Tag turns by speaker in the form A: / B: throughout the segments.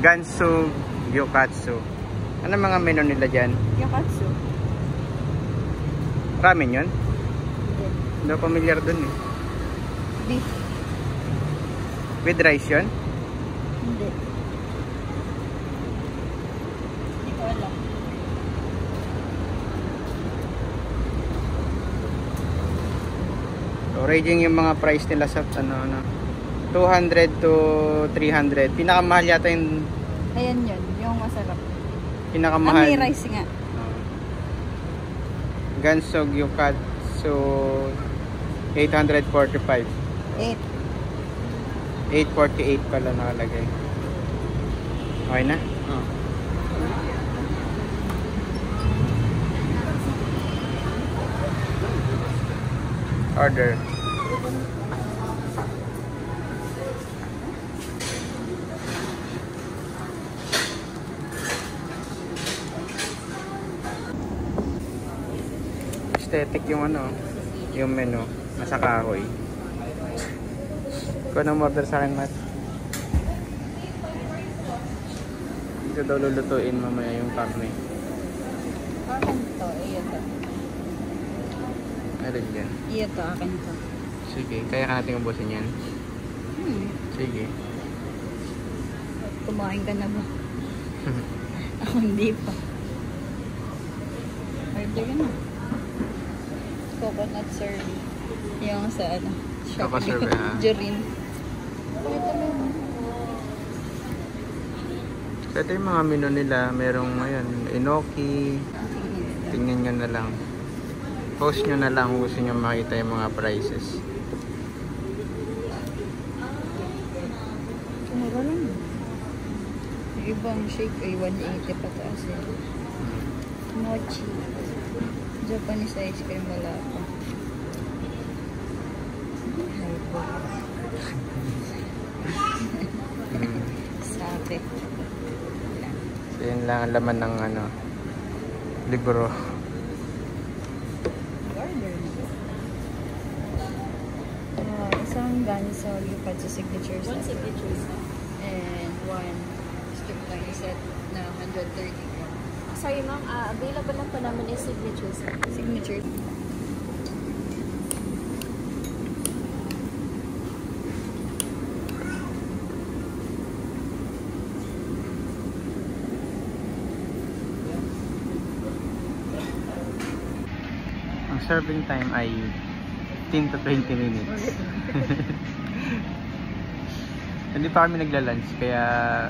A: Gansu Gyokatsu. Ano mga menu nila dyan?
B: Gyokatsu.
A: Ramen yun?
B: Hindi.
A: Hindi ako familiar dun eh.
B: Beef.
A: With rice yun?
B: Hindi. Hindi ko alam.
A: So, ranging yung mga price nila sa 200 to 300. Pinakamahal yata yung...
B: Ayan yun, yung masarap.
A: Pinakamahal.
B: May rice nga.
A: Gansu Gyokatsu 845. 848 pala nakalagay. Okay na? Order. Aesthetic yung yung menu. Nasa kahoy. Ikaw nang order sa akin, Matt. Dito daw lulutuin mamaya yung karne.
B: Akin to, iyo to.
A: Meron dyan.
B: Iyo to, akin to.
A: Sige, kaya ka natin ubusin yan. Sige.
B: Kumain ka na ba? Ako hindi pa. Order ka na. Coconut serve. Yung sa
A: Coconut serve,
B: Jorin.
A: So ito yung mga menu nila. Merong enoki. Tingnan nyo na lang. Post nyo na lang kung gusto nyo makita yung mga prices.
B: Mura lang. Yung ibang shake ay 180 pataas yan. Mochi. Japanese ice cream wala pa. Sabi.
A: So yun lang ang laman ng libro.
B: Order na. Isang Gansu Gyokatsu signature set. One signature set. And one strip line set na 130.
C: Sorry ma'am, available lang po namin is signature set.
B: Signature.
A: Ang serving time ay 10 to 20 minutes. Hindi pa kami nagla-lunch kaya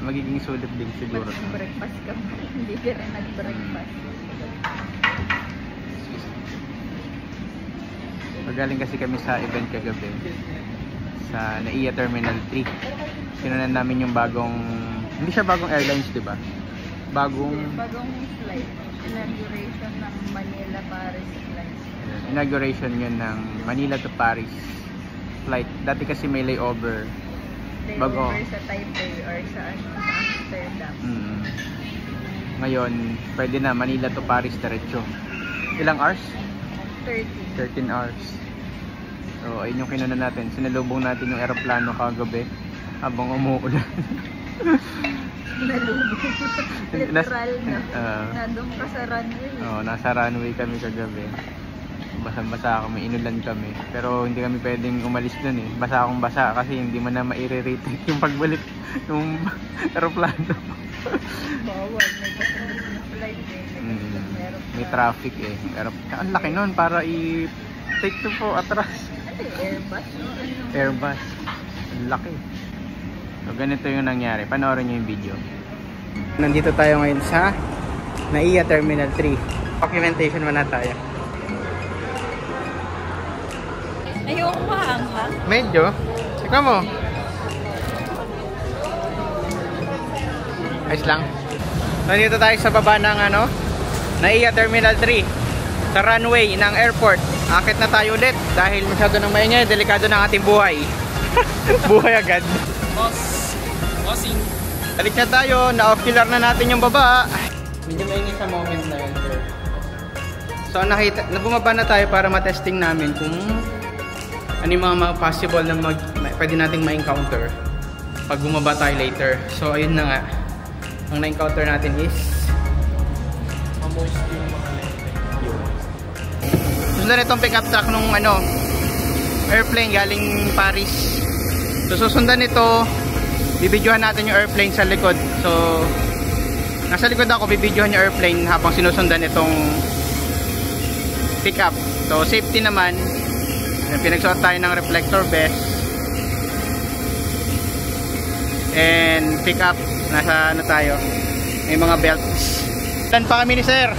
A: magiging sulit din siguro.
B: Breakfast ka ba? Hindi ka rin nag-breakfast.
A: Magaling kasi kami sa event kagabi sa NAIA Terminal 3. Sinunan namin yung bagong, hindi siya bagong airlines, di ba? Bagong
B: flight. Inauguration ng Manila-Paris flight.
A: Inauguration yun ng Manila to Paris flight. Dati kasi may layover. Bago
B: sa Taipei or sa Amsterdam.
A: Ngayon, pwede na Manila to Paris diretso. Ilang hours? 13 hours. So, ayun yung kinuna natin. Sinalubong natin yung eroplano kagabi habang umuulan.
B: Literal na. Nandun ka sa runway.
A: Oo, nasa runway kami kagabi. Basang-basa kami, inulan kami. Pero hindi kami pwedeng umalis dun eh. Basa akong basa kasi hindi mo na ma-retake yung pagbalik ng eroplano.
B: Bawal, may kasunod na flight eh.
A: May traffic eh. Ang laki nun para i-take to po atras.
B: Airbus?
A: Airbus. Ang laki. So ganito yung nangyari. Panoorin nyo yung video. Nandito tayo ngayon sa NAIA Terminal 3. Documentation muna tayo.
B: Ayoko maanghang.
A: Medyo. Ikaw mo. Ayos lang. Nandito tayo sa baba ng NAIA Terminal 3. Sa runway ng airport. Akit na tayo ulit dahil masyado nang maingay. Delikado ng ating buhay. Buhay agad. Bossing. Balik na tayo. Na-off-killer na natin yung baba. Medyo maingay sa moment na yun. So bumaba na tayo para matesting namin kung ano yung mga possible na pwede nating ma-encounter pag bumaba tayo later. So ayun na nga. Ang na-encounter natin is susundan itong pickup truck nung ano, airplane galing Paris. So susundan ito, bibidyohan natin yung airplane sa likod. So nasa likod ako, bibidyohan yung airplane habang sinusundan itong pickup. So safety naman, pinagsuot tayo ng reflector vest and pickup, nasa ano tayo, may mga belts. Dan pa kami ni sir.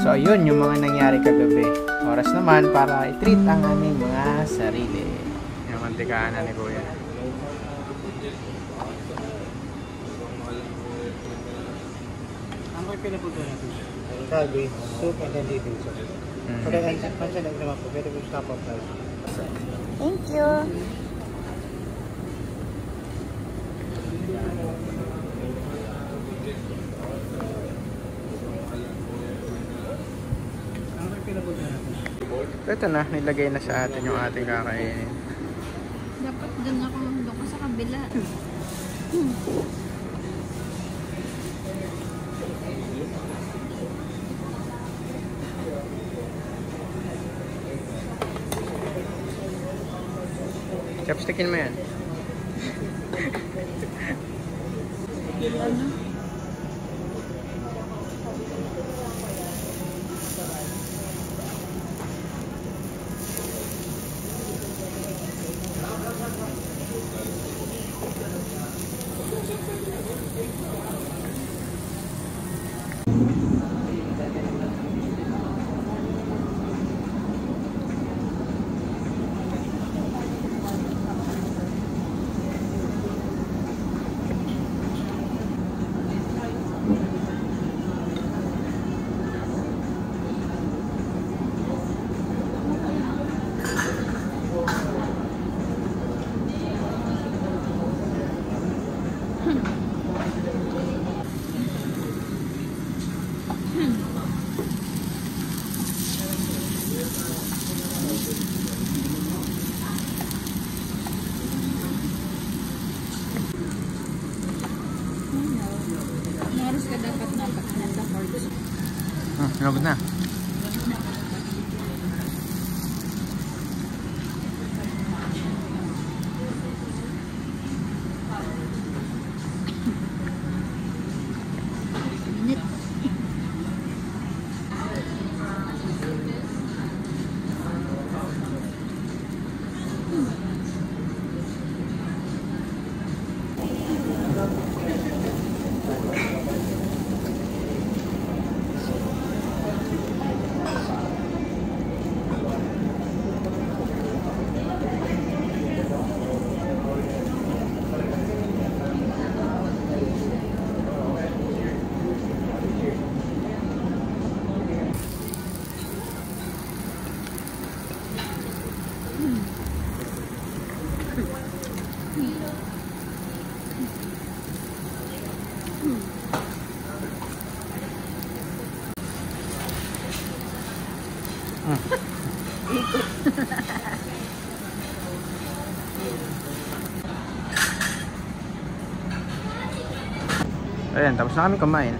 A: So ayun yung mga nangyari kagabi. Oras naman para i-treat ang aming mga sarili. Yung mantikahan na ni Kuya.
D: Ang may pinapunta natin. Sabi, soup and then dito. Pero ang pansa lang naman po, pero yung stop of price.
B: Thank you.
D: Ang may pinapunta natin.
A: Ito na, nilagay na sa atin yung ating kakainin.
B: Dapat doon ako sa kabila.
A: Chopstickin mo yan.
B: Ano? Naros ka dapat nasa courts.
A: Labot na.
B: Minute.
A: Ayan, tapos na kami kumain.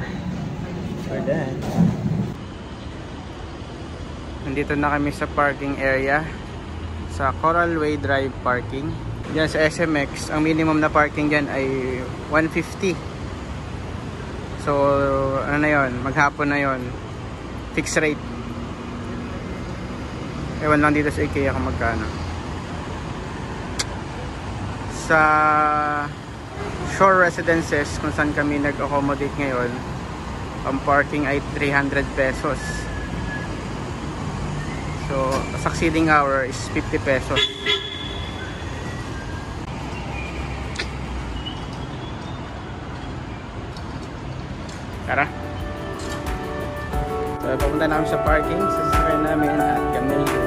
A: We're done. Nandito na kami sa parking area sa Coral Way Drive parking. Diyan sa SMX, ang minimum na parking dyan ay 150. So, ano na yun, maghapon na yun, fixed rate. Ewan lang dito sa IKEA kung magkano. Sa Shore Residences, kung saan kami nag-accommodate ngayon, ang parking ay 300 pesos. So, succeeding hour is 50 pesos. Tara. So, papunta na kami sa parking. Sasakyan namin at kami